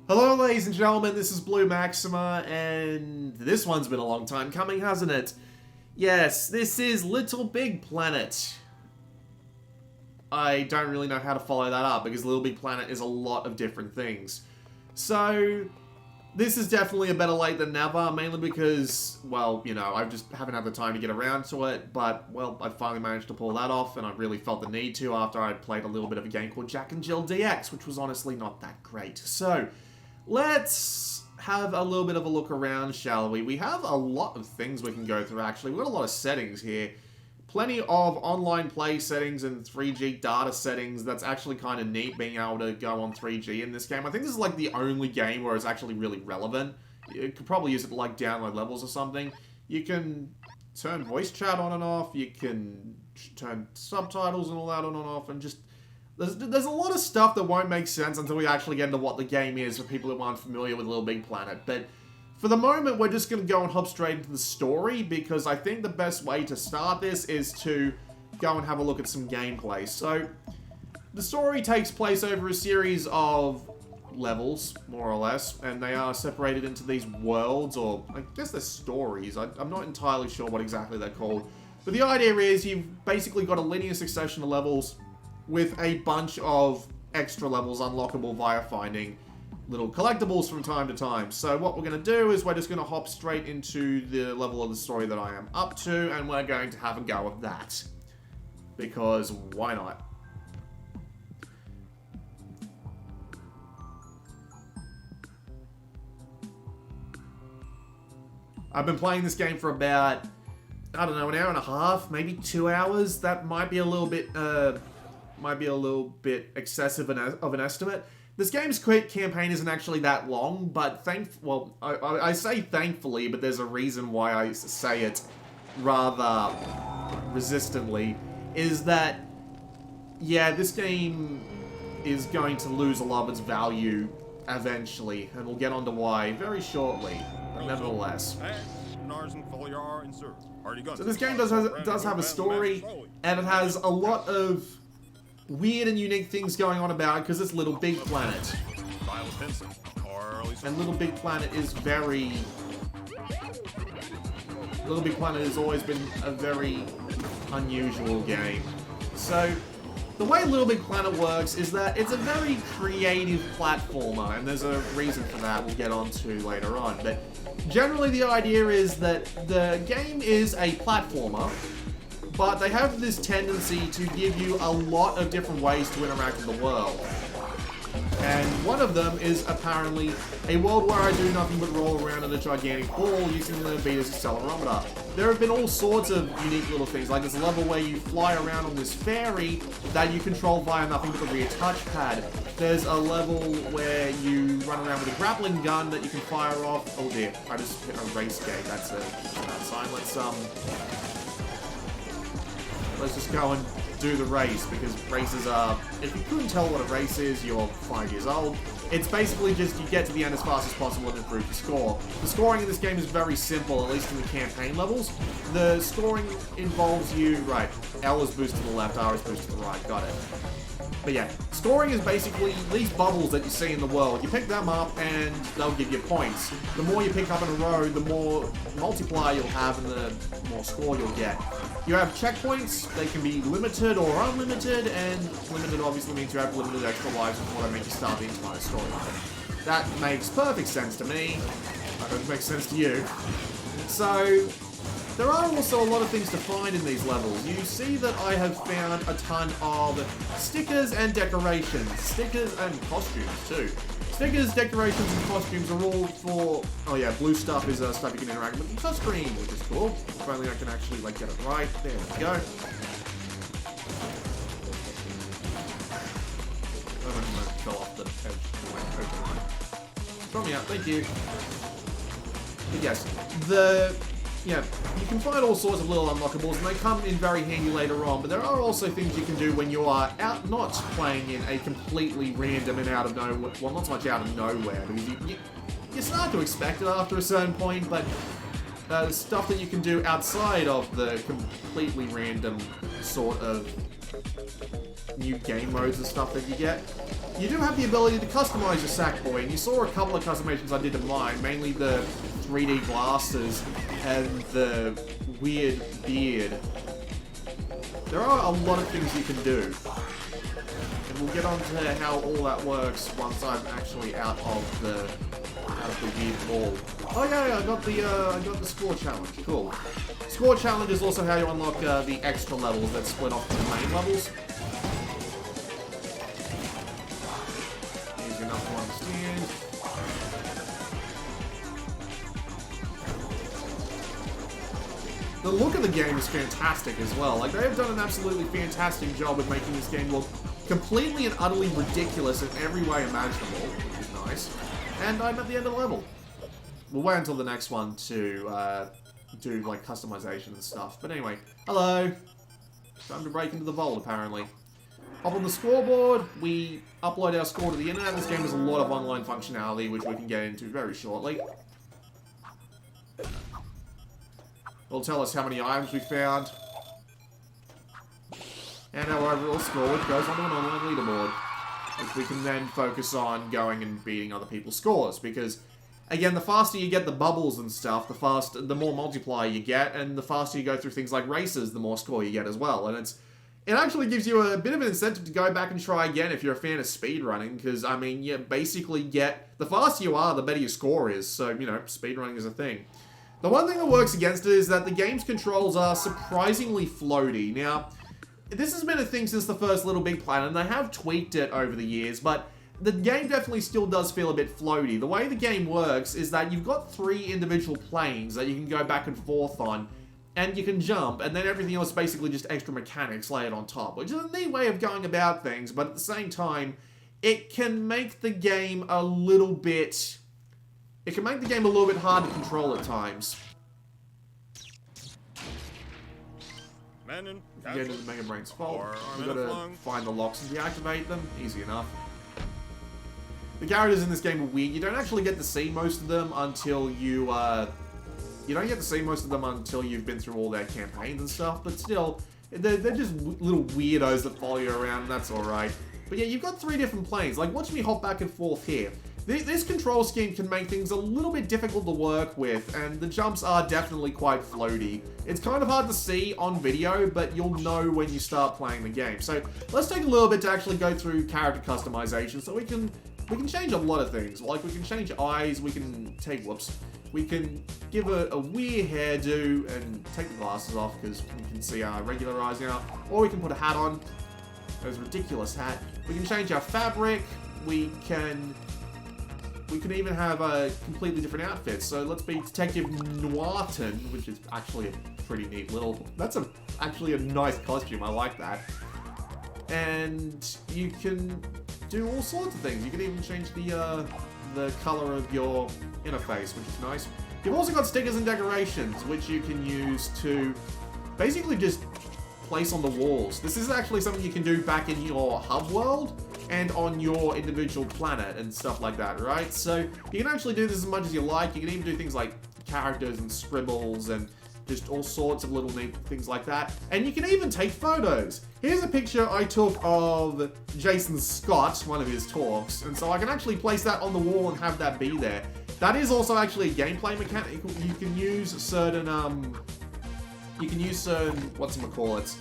Hello ladies and gentlemen, this is Blue Maxima, and this one's been a long time coming, hasn't it? Yes, this is LittleBigPlanet. I don't really know how to follow that up, because LittleBigPlanet is a lot of different things. So, this is definitely a better late than never, mainly because, well, you know, I just haven't had the time to get around to it, but, well, I finally managed to pull that off, and I really felt the need to after I'd played a little bit of a game called Jack and Jill DX, which was honestly not that great. So, let's have a little bit of a look around, shall we? We have a lot of things we can go through, actually. We've got a lot of settings here. Plenty of online play settings and 3G data settings. That's actually kind of neat, being able to go on 3G in this game. I think this is like the only game where it's actually really relevant. You could probably use it to like download levels or something. You can turn voice chat on and off. You can turn subtitles and all that on and off, and just... There's a lot of stuff that won't make sense until we actually get into what the game is for people who aren't familiar with LittleBigPlanet. But for the moment, we're just going to go and hop straight into the story, because I think the best way to start this is to go and have a look at some gameplay. So, the story takes place over a series of levels, more or less, and they are separated into these worlds, or I guess they're stories. I'm not entirely sure what exactly they're called. But the idea is you've basically got a linear succession of levels with a bunch of extra levels unlockable via finding little collectibles from time to time. So what we're going to do is we're just going to hop straight into the level of the story that I am up to, and we're going to have a go of that. Because why not? I've been playing this game for about, I don't know, an hour and a half, maybe 2 hours. That might be a little bit excessive of an estimate. This game's quick campaign isn't actually that long, but I say thankfully, but there's a reason why I say it rather resistantly, is that, yeah, this game is going to lose a lot of its value eventually, and we'll get on to why very shortly, but nevertheless. So this game does have a story, and it has a lot of weird and unique things going on about it, because it's LittleBigPlanet. And LittleBigPlanet is very... LittleBigPlanet has always been a very unusual game. So, the way LittleBigPlanet works is that it's a very creative platformer, and there's a reason for that we'll get on to later on. But generally the idea is that the game is a platformer, but they have this tendency to give you a lot of different ways to interact with the world. And one of them is apparently a world where I do nothing but roll around in a gigantic ball using the Vita's accelerometer. There have been all sorts of unique little things, like this level where you fly around on this ferry that you control via nothing but the rear touchpad. There's a level where you run around with a grappling gun that you can fire off. Oh dear, I just hit a race gate. That's a bad sign. Let's just go and do the race, because races are... If you couldn't tell what a race is, you're 5 years old. It's basically just you get to the end as fast as possible and improve your score. The scoring in this game is very simple, at least in the campaign levels. The scoring involves you... Right, L is boost to the left, R is boost to the right, got it. But yeah, scoring is basically these bubbles that you see in the world. You pick them up and they'll give you points. The more you pick up in a row, the more multiplier you'll have and the more score you'll get. You have checkpoints. They can be limited or unlimited, and limited obviously means you have limited extra lives before they make you start the entire storyline. That makes perfect sense to me. I hope it makes sense to you. So, there are also a lot of things to find in these levels. You see that I have found a ton of stickers and decorations. Stickers and costumes, too. Stickers, decorations, and costumes are all for... Oh yeah, blue stuff is stuff you can interact with the touchscreen, which is cool. If only I can actually, like, get it right. There we go. I'm going to fell off the edge. Throw me out, thank you. But yes, yeah, you can find all sorts of little unlockables, and they come in very handy later on, but there are also things you can do when you are out, not playing in a completely random and out of nowhere, well, not so much out of nowhere, because you start to expect it after a certain point, but stuff that you can do outside of the completely random sort of new game modes and stuff that you get. You do have the ability to customize your Sackboy, and you saw a couple of customizations I did to mine, mainly the 3D glasses and the weird beard. There are a lot of things you can do. And we'll get on to how all that works once I'm actually out of the weird ball. Oh yeah, I got the score challenge. Cool. Score challenge is also how you unlock the extra levels that split off to the main levels. Easy enough to understand. The look of the game is fantastic as well. Like, they have done an absolutely fantastic job of making this game look completely and utterly ridiculous in every way imaginable, which is nice. And I'm at the end of the level. We'll wait until the next one to do, like, customization and stuff. But anyway, hello. Time to break into the vault, apparently. Up on the scoreboard, we upload our score to the internet. This game has a lot of online functionality, which we can get into very shortly. It'll tell us how many items we found. And our overall score, which goes onto an online leaderboard. Which we can then focus on going and beating other people's scores. Because, again, the faster you get the bubbles and stuff, the more multiplier you get. And the faster you go through things like races, the more score you get as well. And it actually gives you a bit of an incentive to go back and try again if you're a fan of speedrunning. Because, I mean, you basically get... The faster you are, the better your score is. So, you know, speedrunning is a thing. The one thing that works against it is that the game's controls are surprisingly floaty. Now, this has been a thing since the first LittleBigPlanet, and they have tweaked it over the years, but the game definitely still does feel a bit floaty. The way the game works is that you've got 3 individual planes that you can go back and forth on, and you can jump, and then everything else is basically just extra mechanics layered on top, which is a neat way of going about things, but at the same time, it can make the game a little bit... It can make the game a little bit hard to control at times. Men in Get into the Mega Brain's fault. We've got to find the locks and deactivate them. Easy enough. The characters in this game are weird. You don't actually get to see most of them until you don't get to see most of them until you've been through all their campaigns and stuff. But still, they're just little weirdos that follow you around, and that's alright. But yeah, you've got 3 different planes. Like, watch me hop back and forth here. This control scheme can make things a little bit difficult to work with, and the jumps are definitely quite floaty. It's kind of hard to see on video, but you'll know when you start playing the game. So let's take a little bit to actually go through character customization, so we can change a lot of things. Like, we can change eyes, we can we can give a weird hairdo and take the glasses off because we can see our regular eyes now, or we can put a hat on. There's a ridiculous hat. We can change our fabric. We can even have a completely different outfit. So let's be Detective Nuketown, which is actually a pretty neat little... That's actually a nice costume. I like that. And you can do all sorts of things. You can even change the color of your interface, which is nice. You've also got stickers and decorations, which you can use to basically just place on the walls. This is actually something you can do back in your hub world and on your individual planet and stuff like that, right? So you can actually do this as much as you like. You can even do things like characters and scribbles and just all sorts of little neat things like that. And you can even take photos. Here's a picture I took of Jason Scott, one of his talks, and so I can actually place that on the wall and have that be there. That is also actually a gameplay mechanic. You can use certain whatchamacallit,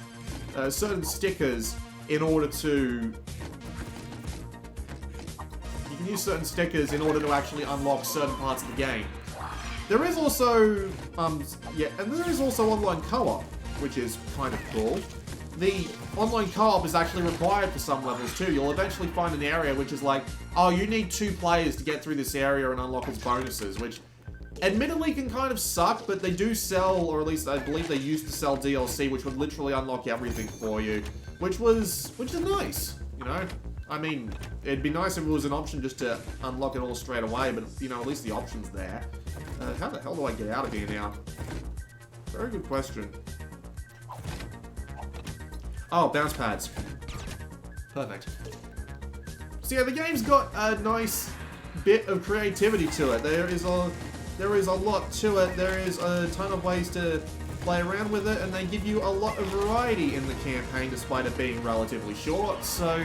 certain stickers in order to... You can use certain stickers in order to actually unlock certain parts of the game. There is also, and there is also online co-op, which is kind of cool. The online co-op is actually required for some levels too. You'll eventually find an area which is like, oh, you need 2 players to get through this area and unlock its bonuses, which admittedly can kind of suck, but they do sell, or at least I believe they used to sell DLC, which would literally unlock everything for you, which is nice, you know? I mean, it'd be nice if it was an option just to unlock it all straight away, but, you know, at least the option's there. How the hell do I get out of here now? Very good question. Oh, bounce pads. Perfect. So yeah, the game's got a nice bit of creativity to it. There is a lot to it. There is a ton of ways to play around with it, and they give you a lot of variety in the campaign despite it being relatively short, so,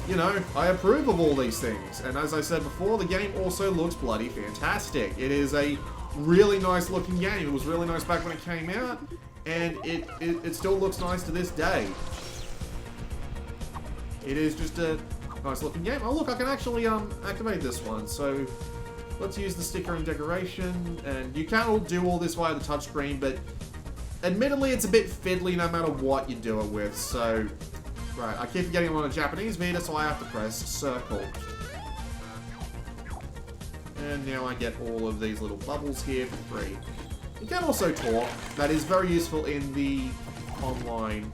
you know, I approve of all these things. And as I said before, the game also looks bloody fantastic. It is a really nice looking game. It was really nice back when it came out, and it still looks nice to this day. It is just a nice looking game. Oh look, I can actually activate this one, so let's use the sticker and decoration, and you can do all this via the touchscreen, but admittedly it's a bit fiddly no matter what you do it with, so right, I keep getting on a Japanese Vita, so I have to press circle. And now I get all of these little bubbles here for free. You can also talk. That is very useful in the online.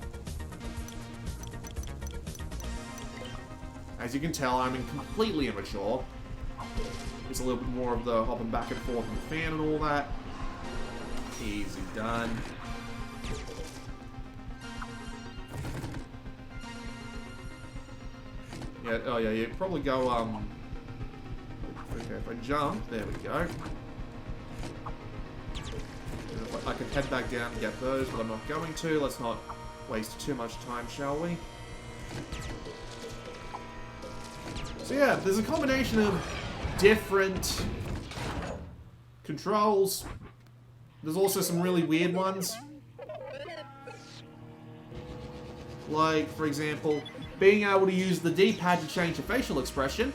As you can tell, I'm completely immature. There's a little bit more of the hopping back and forth in the fan and all that. Easy done. Yeah, oh yeah, you probably go, okay, if I jump, there we go. I can head back down and get those, but I'm not going to. Let's not waste too much time, shall we? So yeah, there's a combination of different controls. There's also some really weird ones. Like, for example, being able to use the D-pad to change your facial expression.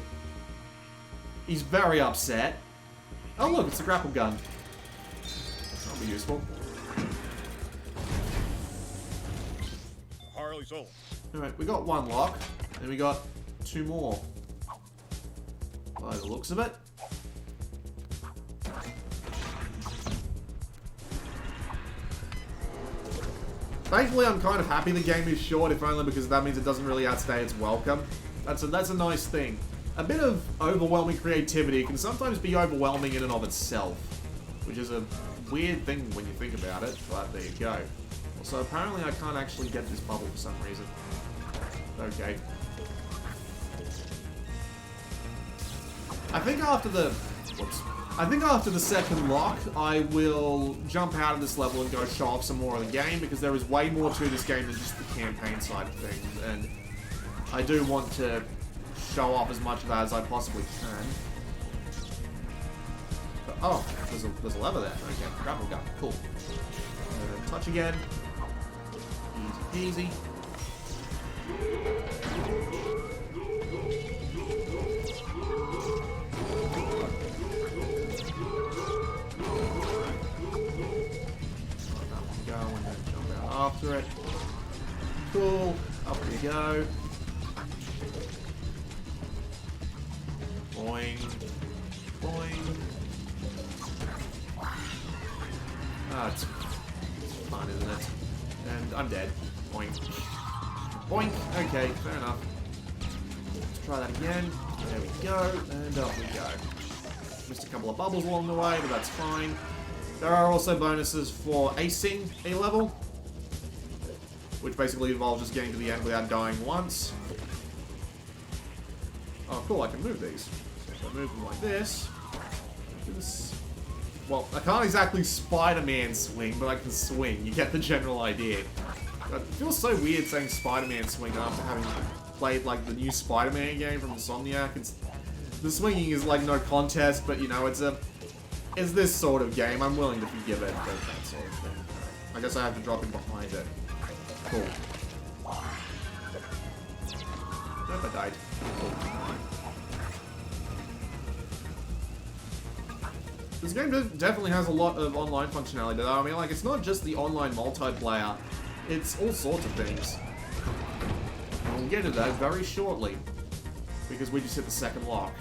He's very upset. Oh look, it's a grapple gun. That'll be useful. Harley Solo. Alright, we got one lock, and we got two more. By the looks of it. Thankfully, I'm kind of happy the game is short, if only because that means it doesn't really outstay its welcome. That's a nice thing. A bit of overwhelming creativity can sometimes be overwhelming in and of itself, which is a weird thing when you think about it, but there you go. Also, apparently I can't actually get this bubble for some reason. Okay. I think after the second lock, I will jump out of this level and go show off some more of the game, because there is way more to this game than just the campaign side of things, and I do want to show off as much of that as I possibly can. But, oh, there's a lever there. Okay, grapple gun, cool. Touch again. Easy peasy. After it. Cool. Up we go. Boing. Boing. Ah, it's fun, isn't it? And I'm dead. Boink. Boink. Okay, fair enough. Let's try that again. There we go. And up we go. Missed a couple of bubbles along the way, but that's fine. There are also bonuses for acing a level, which basically involves just getting to the end without dying once. Oh, cool, I can move these. So if I move them like this... Well, I can't exactly Spider-Man swing, but I can swing. You get the general idea. It feels so weird saying Spider-Man swing after having played, like, the new Spider-Man game from Insomniac. The swinging is, like, no contest, but, you know, it's this sort of game. I'm willing to forgive it for that sort of thing. I guess I have to drop in behind it. Cool. Nope, I died. Cool. This game definitely has a lot of online functionality, though. I mean, like, it's not just the online multiplayer. It's all sorts of things. And we'll get to that very shortly, because we just hit the second lock.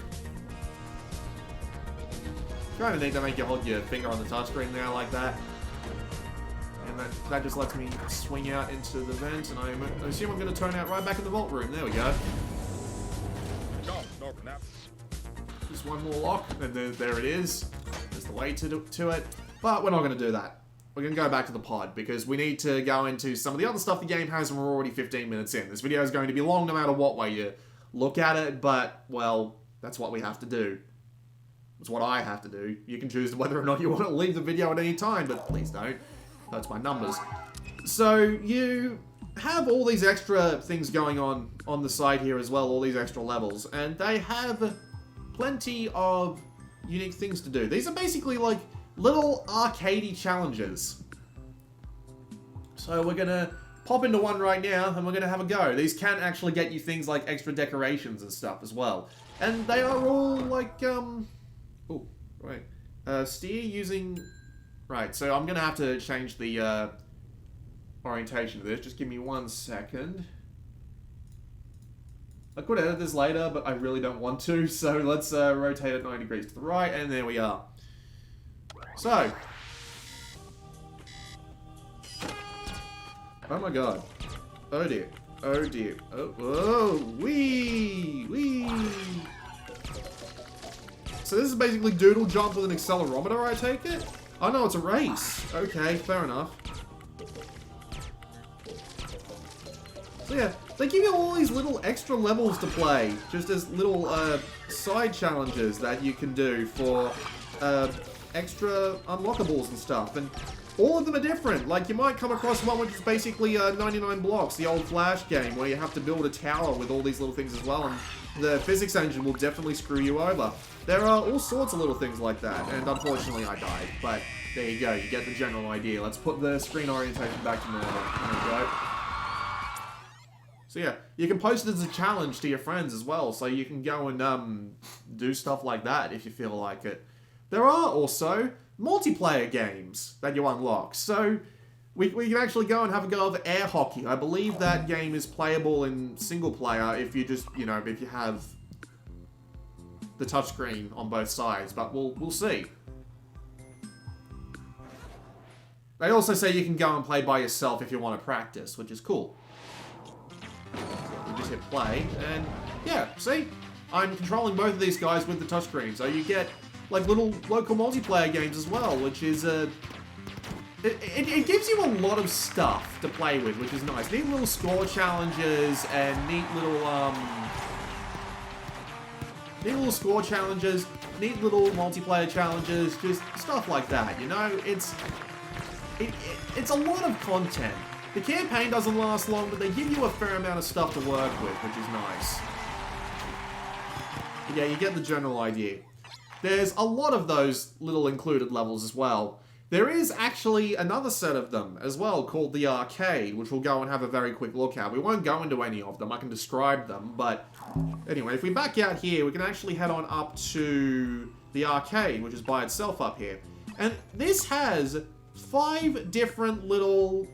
Kind of neat to make you hold your finger on the touchscreen there like that. And that just lets me swing out into the vent, and I assume I'm going to turn out right back in the vault room. There we go. Just one more lock, and there it is. There's the way to it. But we're not going to do that. We're going to go back to the pod, because we need to go into some of the other stuff the game has, and we're already 15 minutes in. This video is going to be long no matter what way you look at it, but, well, that's what we have to do. It's what I have to do. You can choose whether or not you want to leave the video at any time, but please don't. Hurts my numbers. So you have all these extra things going on the side here as well, all these extra levels, and they have plenty of unique things to do. These are basically like little arcadey challenges. So we're gonna pop into one right now and we're gonna have a go. These can actually get you things like extra decorations and stuff as well. And they are all like, oh, right. Steer using, right, so I'm gonna have to change the, orientation of this. Just give me 1 second. I could edit this later, but I really don't want to, so let's rotate it 90 degrees to the right, and there we are. So. Oh my god. Oh dear. Oh dear. Oh, whoa. Wee! So this is basically doodle jump with an accelerometer, I take it? Oh no, it's a race. Okay, fair enough. So yeah, they give you all these little extra levels to play, just as little side challenges that you can do for extra unlockables and stuff, and all of them are different. Like, you might come across one which is basically 99 blocks, the old Flash game, where you have to build a tower with all these little things as well, and the physics engine will definitely screw you over. There are all sorts of little things like that, and unfortunately I died, but there you go, you get the general idea. Let's put the screen orientation back to normal. There we go. So yeah, you can post it as a challenge to your friends as well, so you can go and do stuff like that if you feel like it. There are also multiplayer games that you unlock, so we can actually go and have a go of air hockey. I believe that game is playable in single player if you just, you know, if you have the touchscreen on both sides, but we'll see. They also say you can go and play by yourself if you want to practice, which is cool. You just hit play, and yeah, see? I'm controlling both of these guys with the touchscreen, so you get like little local multiplayer games as well, which is it gives you a lot of stuff to play with, which is nice. Neat little score challenges and neat little score challenges, neat little multiplayer challenges, just stuff like that, you know? It's a lot of content. The campaign doesn't last long, but they give you a fair amount of stuff to work with, which is nice. But yeah, you get the general idea. There's a lot of those little included levels as well. There is actually another set of them as well called the arcade, which we'll go and have a very quick look at. We won't go into any of them, I can describe them, but anyway, if we back out here, we can actually head on up to the arcade, which is by itself up here. And this has 5 different little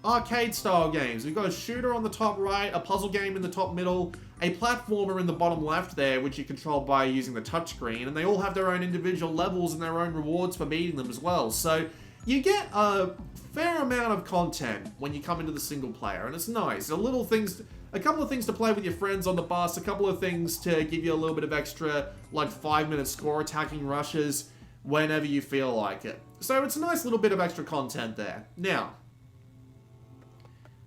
arcade-style games. We've got a shooter on the top right, a puzzle game in the top middle, a platformer in the bottom left there, which you control by using the touchscreen, and they all have their own individual levels and their own rewards for beating them as well. So you get a fair amount of content when you come into the single player, and it's nice. A couple of things to play with your friends on the bus, a couple of things to give you a little bit of extra, like 5-minute score attacking rushes whenever you feel like it. So it's a nice little bit of extra content there. Now,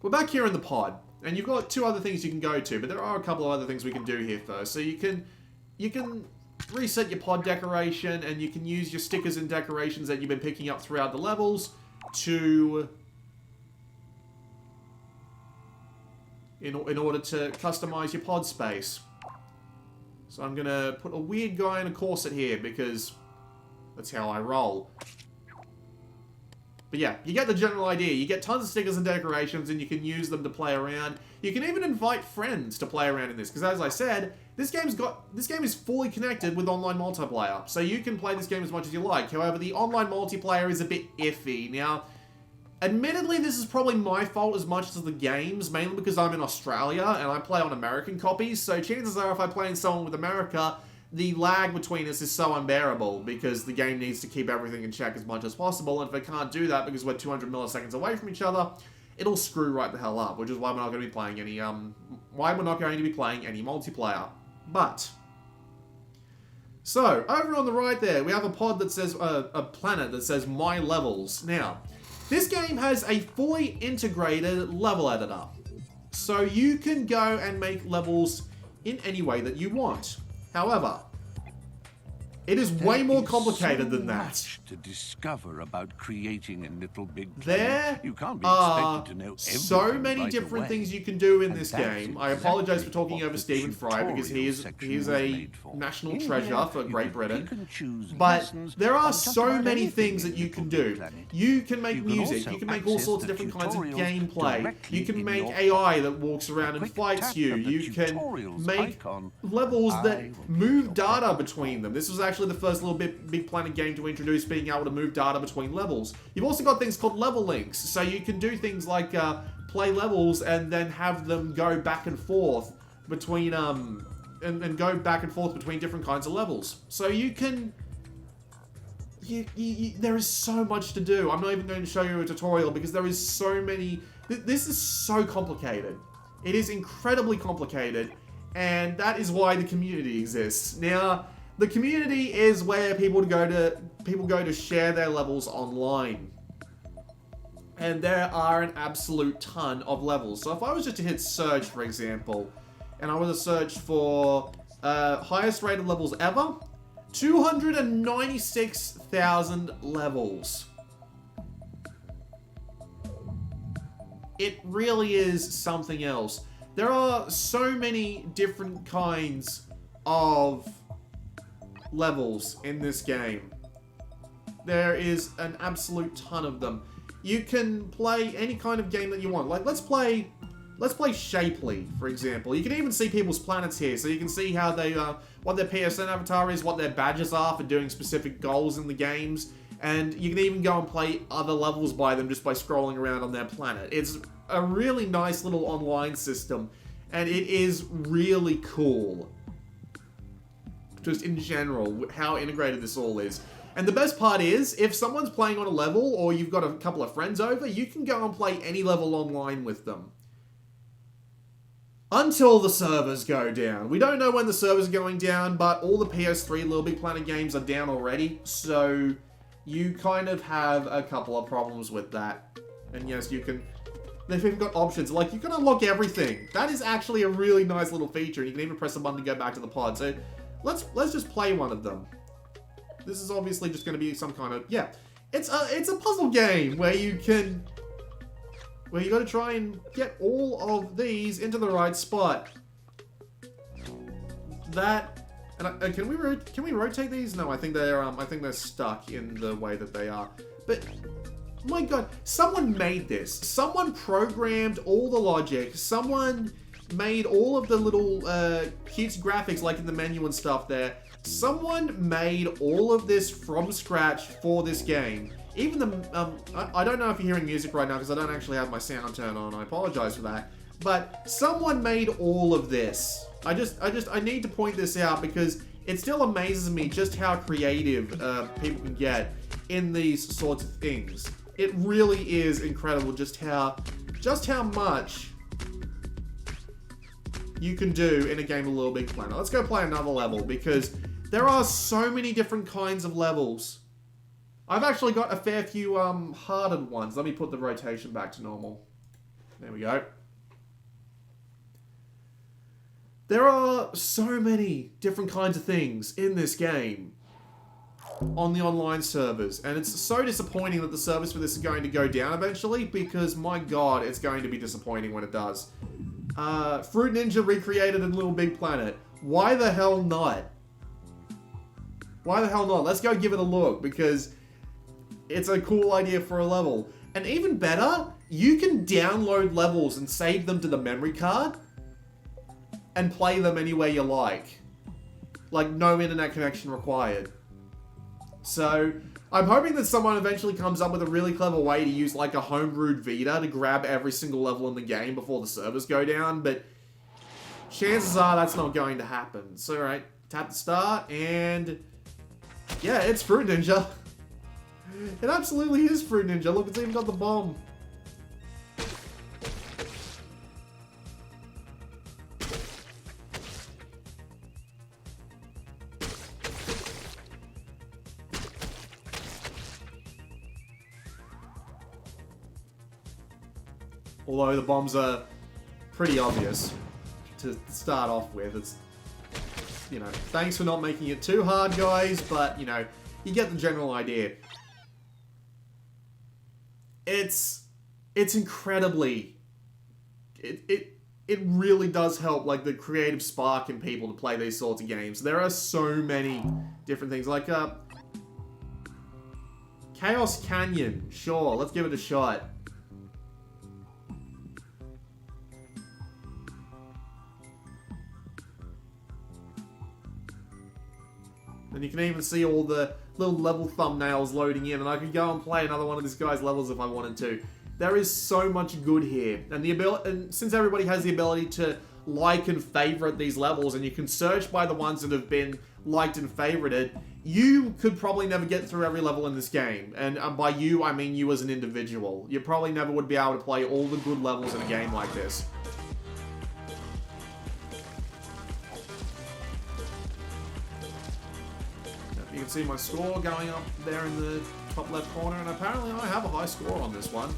we're back here in the pod, and you've got 2 other things you can go to, but there are a couple of other things we can do here first. So you can reset your pod decoration, and you can use your stickers and decorations that you've been picking up throughout the levels to in order to customize your pod space. So I'm gonna put a weird guy in a corset here because that's how I roll. But yeah, you get the general idea. You get tons of stickers and decorations, and you can use them to play around. You can even invite friends to play around in this, because as I said, this game is fully connected with online multiplayer. So you can play this game as much as you like. However, the online multiplayer is a bit iffy. Now, admittedly, this is probably my fault as much as the game's, mainly because I'm in Australia, and I play on American copies, so chances are if I play in someone with America, the lag between us is so unbearable because the game needs to keep everything in check as much as possible, and if it can't do that because we're 200 milliseconds away from each other, it'll screw right the hell up, which is why we're not going to be playing any multiplayer. But so over on the right there, we have a pod that says a planet that says My Levels. Now, this game has a fully integrated level editor, so you can go and make levels in any way that you want. However, It is way more There is complicated so than that. much to discover about creating a little big planet. There You can't be are expected to know so everything many right different away. things you can do in And this that's game. I apologize for exactly talking what over the Stephen Fry because he is tutorial section a was made for. national In treasure here, for you Great can Britain. pick and choose But lessons there are on just so about many anything things in that you Little can Big do. Planet. You can make You can music, also you can make all access sorts of the different kinds of tutorials gameplay. directly You can in make your AI phone. that walks A around and quick fights tap you. of the You can tutorials make icon. levels I that will keep move your data pet. between them. This was actually the first little Big Planet game to introduce being able to move data between levels. You've also got things called level links, so you can do things like play levels and then have them go back and forth between and go back and forth between different kinds of levels. So you can there is so much to do. I'm not even going to show you a tutorial because there is so many. This is so complicated. It is incredibly complicated, and that is why the community exists. Now, the community is where people go to share their levels online. And there are an absolute ton of levels. So if I was just to hit search, for example, and I was to search for highest rated levels ever, 296,000 levels. It really is something else. There are so many different kinds of levels in this game. There is an absolute ton of them. You can play any kind of game that you want. Like, let's play Shapely, for example. You can even see people's planets here, so you can see how they, what their PSN avatar is, what their badges are for doing specific goals in the games, and you can even go and play other levels by them just by scrolling around on their planet. It's a really nice little online system, and it is really cool. Just in general, how integrated this all is. And the best part is, if someone's playing on a level, or you've got a couple of friends over, you can go and play any level online with them. Until the servers go down. We don't know when the servers are going down, but all the PS3 LittleBigPlanet games are down already, so you kind of have a couple of problems with that. And yes, you can... They've even got options, like you can unlock everything. That is actually a really nice little feature, and you can even press a button to go back to the pod. So let's just play one of them. This is obviously just going to be some kind of... Yeah, it's a puzzle game where you can... Where you got to try and get all of these into the right spot. That... And can we rotate these? No, I think they're stuck in the way that they are. But... My god, someone made this. Someone programmed all the logic. Someone made all of the little cute graphics like in the menu and stuff there. Someone made all of this from scratch for this game. Even the, I don't know if you're hearing music right now because I don't actually have my sound turned on. I apologize for that. But someone made all of this. I need to point this out because it still amazes me just how creative people can get in these sorts of things. It really is incredible just how much you can do in a game of LittleBigPlanet. Let's go play another level because there are so many different kinds of levels. I've actually got a fair few hardened ones. Let me put the rotation back to normal. There we go. There are so many different kinds of things in this game on the online servers, and it's so disappointing that the service for this is going to go down eventually because, my god, it's going to be disappointing when it does. Fruit Ninja recreated in LittleBigPlanet. Why the hell not? Why the hell not? Let's go give it a look because it's a cool idea for a level. And even better, you can download levels and save them to the memory card and play them anywhere you like. Like, no internet connection required. So, I'm hoping that someone eventually comes up with a really clever way to use like a homebrewed Vita to grab every single level in the game before the servers go down, but chances are that's not going to happen. So, right, tap the start, and yeah, it's Fruit Ninja. It absolutely is Fruit Ninja. Look, it's even got the bomb. Although the bombs are pretty obvious to start off with. you know, thanks for not making it too hard, guys, but, you know, you get the general idea. It's incredibly... It really does help, like, the creative spark in people to play these sorts of games. There are so many different things, like, Chaos Canyon, sure, let's give it a shot. And you can even see all the little level thumbnails loading in, and I could go and play another one of this guy's levels if I wanted to. There is so much good here, and and since everybody has the ability to like and favorite these levels, and you can search by the ones that have been liked and favorited, you could probably never get through every level in this game. And by you, I mean you as an individual. You probably never would be able to play all the good levels in a game like this. You can see my score going up there in the top left corner, and apparently I have a high score on this one.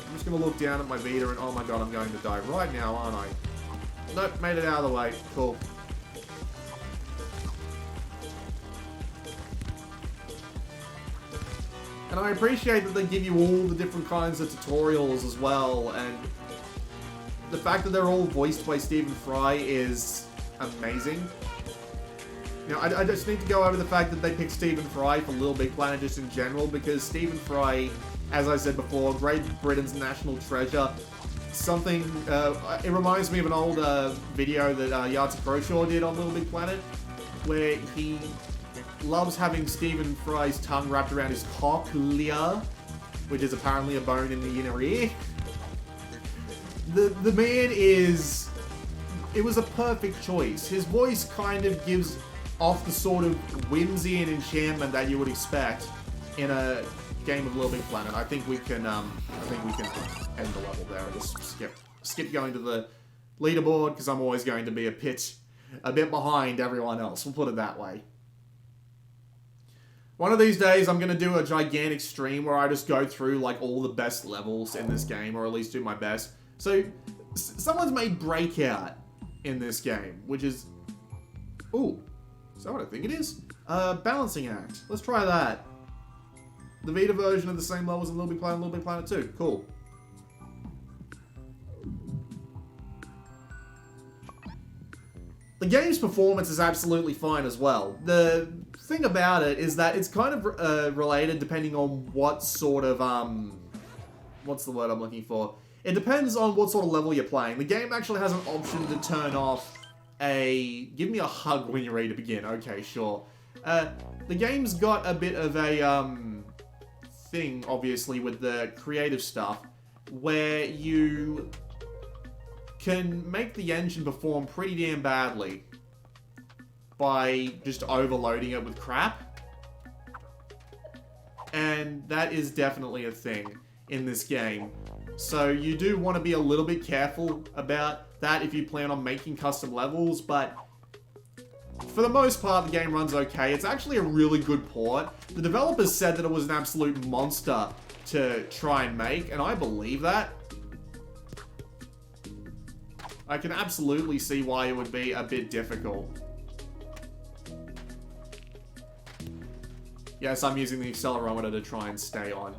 I'm just going to look down at my Vita and, oh my god, I'm going to die right now, aren't I? Nope, made it out of the way. Cool. And I appreciate that they give you all the different kinds of tutorials as well, and the fact that they're all voiced by Stephen Fry is amazing. You know, I just need to go over the fact that they picked Stephen Fry for LittleBigPlanet just in general, because Stephen Fry, as I said before, Great Britain's national treasure. Something, it reminds me of an old video that Yarta Croshaw did on LittleBigPlanet, where he loves having Stephen Fry's tongue wrapped around his cochlea, which is apparently a bone in the inner ear. The man is... It was a perfect choice. His voice kind of gives off the sort of whimsy and enchantment that you would expect in a game of LittleBigPlanet. I think we can end the level there and just skip going to the leaderboard, because I'm always going to be a bit behind everyone else. We'll put it that way. One of these days, I'm going to do a gigantic stream where I just go through, like, all the best levels in this game, or at least do my best. So, someone's made Breakout in this game, which is... Ooh, is that what I think it is? Balancing Act. Let's try that. The Vita version of the same levels in LittleBigPlanet and LittleBigPlanet 2. Cool. The game's performance is absolutely fine as well. The thing about it is that it's kind of related depending on what sort of, what's the word I'm looking for? It depends on what sort of level you're playing. The game actually has an option to turn off give me a hug when you're ready to begin. Okay, sure. The game's got a bit of a, thing, obviously, with the creative stuff, where you can make the engine perform pretty damn badly by just overloading it with crap. And that is definitely a thing in this game. So you do want to be a little bit careful about that if you plan on making custom levels, but for the most part, the game runs okay. It's actually a really good port. The developers said that it was an absolute monster to try and make, and I believe that. I can absolutely see why it would be a bit difficult. Yes, I'm using the accelerometer to try and stay on.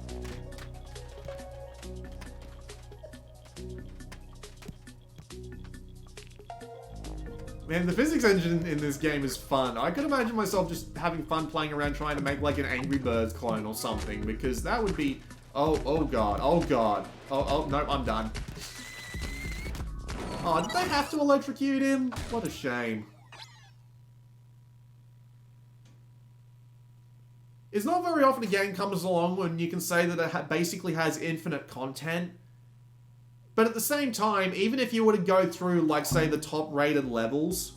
Man, the physics engine in this game is fun. I could imagine myself just having fun playing around trying to make like an Angry Birds clone or something, because that would be... Oh god, oh god. Oh, no, I'm done. Oh, did they have to electrocute him? What a shame. It's not very often a game comes along when you can say that it basically has infinite content. But at the same time, even if you were to go through, like, say, the top-rated levels...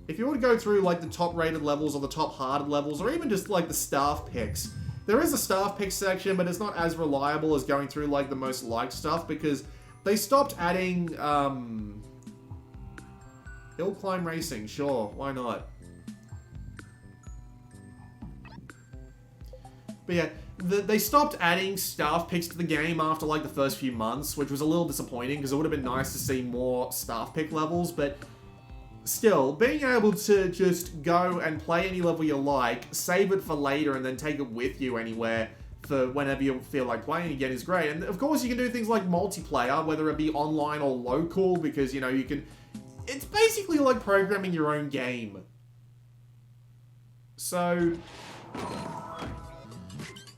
If you were to go through, like, the top-rated levels or the top-hearted levels, or even just, like, the staff picks... There is a staff pick section, but it's not as reliable as going through, like, the most liked stuff, because they stopped adding, Hill Climb Racing, sure, why not? But yeah, they stopped adding staff picks to the game after like the first few months, which was a little disappointing because it would have been nice to see more staff pick levels, but still, being able to just go and play any level you like, save it for later, and then take it with you anywhere for whenever you feel like playing again is great. And of course you can do things like multiplayer, whether it be online or local, because, you know, you can... It's basically like programming your own game. So...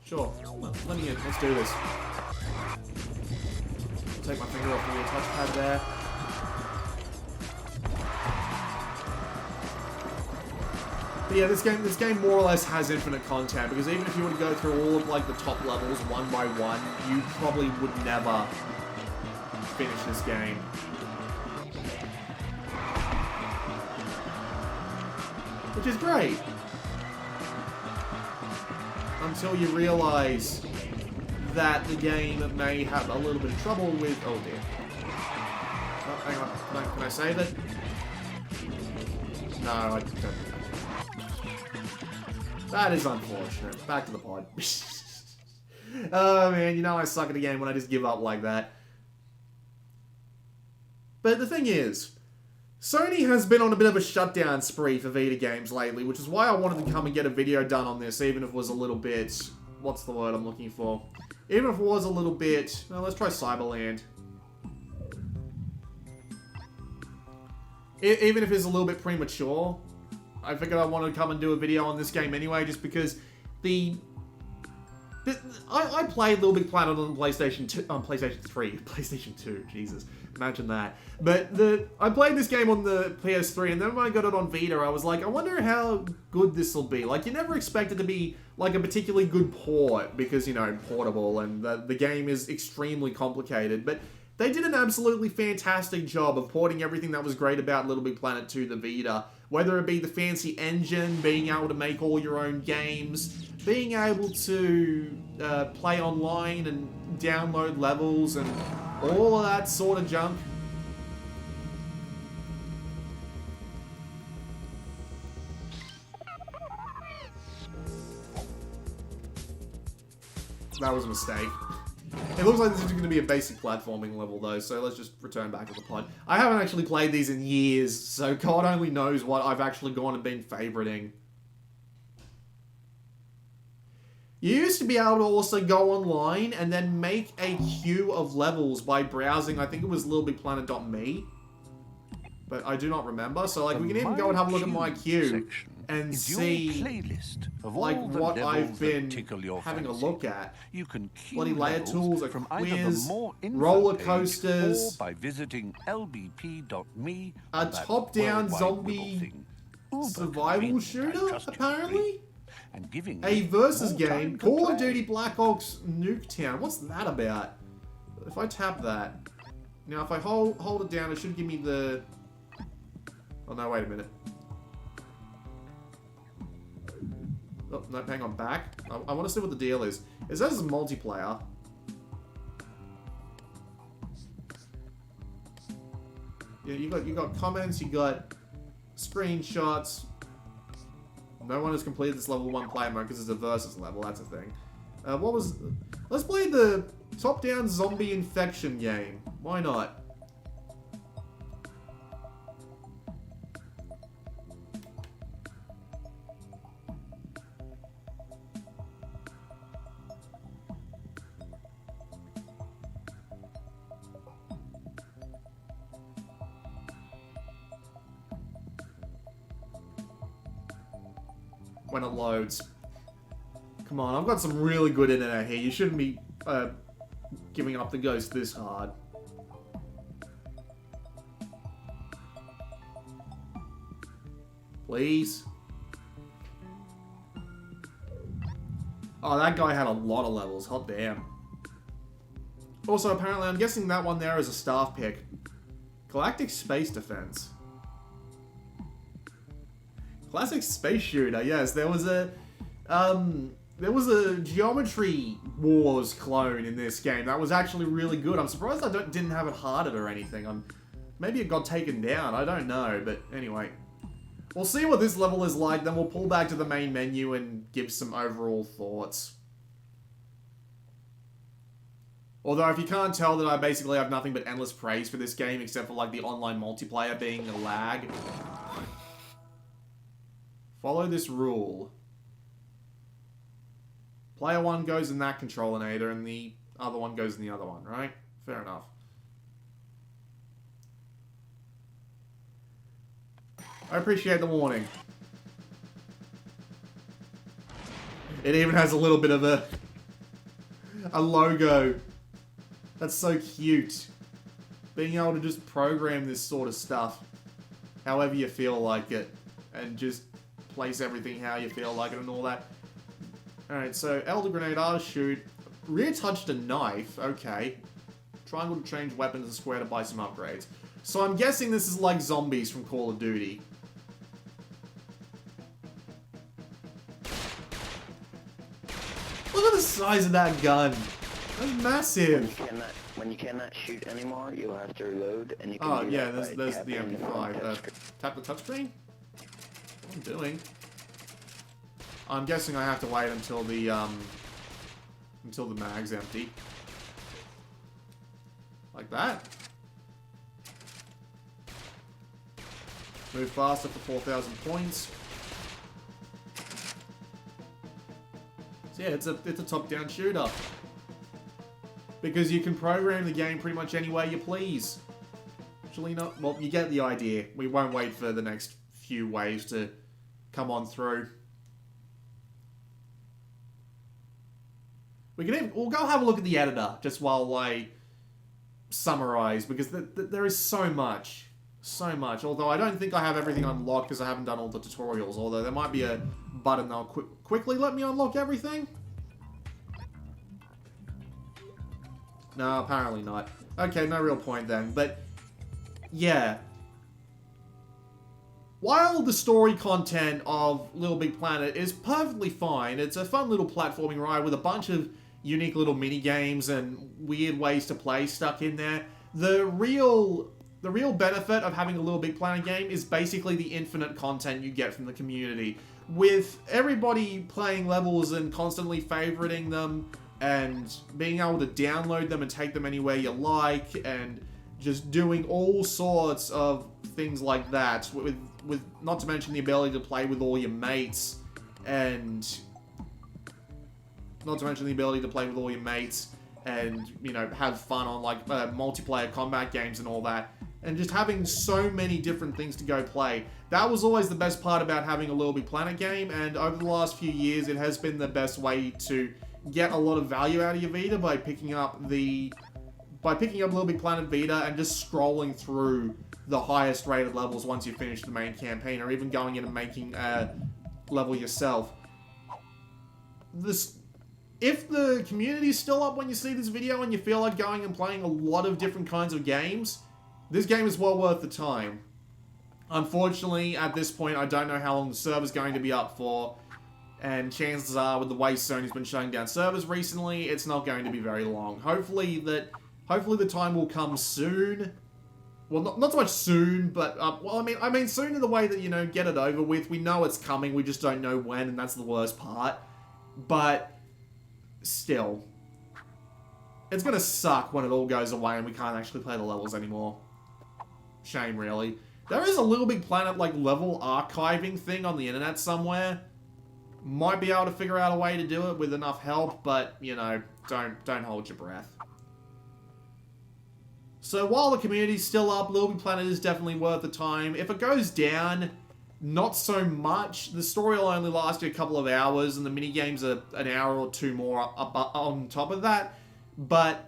Sure, let me in. Let's do this. Take my finger off the touchpad there. But yeah, this game more or less has infinite content, because even if you were to go through all of like the top levels one by one, you probably would never finish this game. Which is great. Until you realize that the game may have a little bit of trouble with... Oh dear. Oh, hang on. Can I save it? No, I don't. That is unfortunate. Back to the pod. Oh man, you know I suck at a game when I just give up like that. But the thing is, Sony has been on a bit of a shutdown spree for Vita games lately, which is why I wanted to come and get a video done on this, even if it was a little bit... What's the word I'm looking for? Even if it was a little bit... Well, let's try Cyberland. Even if it's a little bit premature, I figured I wanted to come and do a video on this game anyway, just because I played LittleBigPlanet on PlayStation 2, on PlayStation 3, PlayStation 2, Jesus, imagine that. But I played this game on the PS3, and then when I got it on Vita, I was like, I wonder how good this will be. Like, you never expect it to be like a particularly good port, because, you know, portable, and the game is extremely complicated, but they did an absolutely fantastic job of porting everything that was great about LittleBigPlanet to the Vita. Whether it be the fancy engine, being able to make all your own games, being able to play online and download levels and all of that sort of junk. That was a mistake. It looks like this is going to be a basic platforming level though, so let's just return back to the pod. I haven't actually played these in years, so God only knows what I've actually gone and been favoriting. You used to be able to also go online and then make a queue of levels by browsing, I think it was littlebigplanet.me, but I do not remember. So like we can even go and have a look at my queue and see like what I've been having a look at. You can bloody layer tools, a from quiz, roller coasters, or by visiting lbp.me, a top-down zombie survival shooter, apparently. And giving a versus game, Call of Duty Black Ops Nuketown. What's that about? If I tap that, now if I hold it down, it should give me the... Oh no, wait a minute. Oh, no, hang on, back. I want to see what the deal is. It says it's multiplayer. Yeah, you got comments, you got screenshots. No one has completed this level 1 player mode because it's a versus level, that's a thing. What was... Let's play the top-down zombie infection game. Why not? When it loads. Come on, I've got some really good internet here. You shouldn't be giving up the ghost this hard. Please. Oh, that guy had a lot of levels. Hot damn. Also, apparently, I'm guessing that one there is a staff pick. Galactic Space Defense. Classic space shooter, yes. There was a Geometry Wars clone in this game that was actually really good. I'm surprised I didn't have it hearted or anything. Maybe it got taken down, I don't know, but anyway. We'll see what this level is like, then we'll pull back to the main menu and give some overall thoughts. Although, if you can't tell that I basically have nothing but endless praise for this game, except for, like, the online multiplayer being a lag. Follow this rule. Player 1 goes in that controlinator, and the other one goes in the other one, right? Fair enough. I appreciate the warning. It even has a little bit of a logo. That's so cute. Being able to just program this sort of stuff however you feel like it, and just place everything how you feel like it and all that. Alright, so Elder Grenade, auto shoot. Rear touch to knife, okay. Triangle to change weapons and square to buy some upgrades. So I'm guessing this is like zombies from Call of Duty. Look at the size of that gun. That's massive. When you cannot shoot anymore, you'll have to reload, and you can Oh, do yeah, that there's by the tapping MP5. on Tap the touchscreen? What am I doing? I'm guessing I have to wait until the mag's empty. Like that. Move faster for 4,000 points. So yeah, it's a top-down shooter. Because you can program the game pretty much any way you please. Actually, not. Well, you get the idea. We won't wait for the next few waves to come on through. We'll go have a look at the editor just while I summarize, because there is so much. So much. Although I don't think I have everything unlocked because I haven't done all the tutorials. Although there might be a button that'll quickly let me unlock everything. No, apparently not. Okay, no real point then. But, yeah. While the story content of LittleBigPlanet is perfectly fine, it's a fun little platforming ride with a bunch of unique little mini-games and weird ways to play stuck in there. The real benefit of having a LittleBigPlanet game is basically the infinite content you get from the community. With everybody playing levels and constantly favoriting them, and being able to download them and take them anywhere you like, and just doing all sorts of things like that, with not to mention the ability to play with all your mates, and you know, have fun on like multiplayer combat games and all that, and just having so many different things to go play. That was always the best part about having a LittleBigPlanet game, and over the last few years it has been the best way to get a lot of value out of your Vita by picking up LittleBigPlanet Vita and just scrolling through the highest rated levels once you finish the main campaign, or even going in and making a level yourself. If the community's still up when you see this video and you feel like going and playing a lot of different kinds of games, this game is well worth the time. Unfortunately, at this point, I don't know how long the server's going to be up for, and chances are, with the way Sony's been shutting down servers recently, it's not going to be very long. Hopefully the time will come soon. Well, not so much soon, but, well, I mean soon in the way that, you know, get it over with. We know it's coming, we just don't know when, and that's the worst part. But, still, it's gonna suck when it all goes away and we can't actually play the levels anymore. Shame, really. There is a LittleBigPlanet, like, level archiving thing on the internet somewhere. Might be able to figure out a way to do it with enough help, but, you know, don't hold your breath. So while the community's still up, LittleBigPlanet is definitely worth the time. If it goes down, not so much. The story will only last you a couple of hours, and the minigames are an hour or two more on top of that. But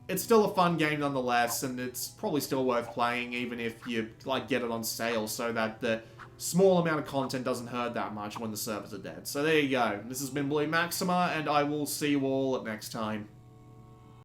it's still a fun game nonetheless, and it's probably still worth playing, even if you, like, get it on sale, so that the small amount of content doesn't hurt that much when the servers are dead. So there you go. This has been Blue Maxima, and I will see you all next time.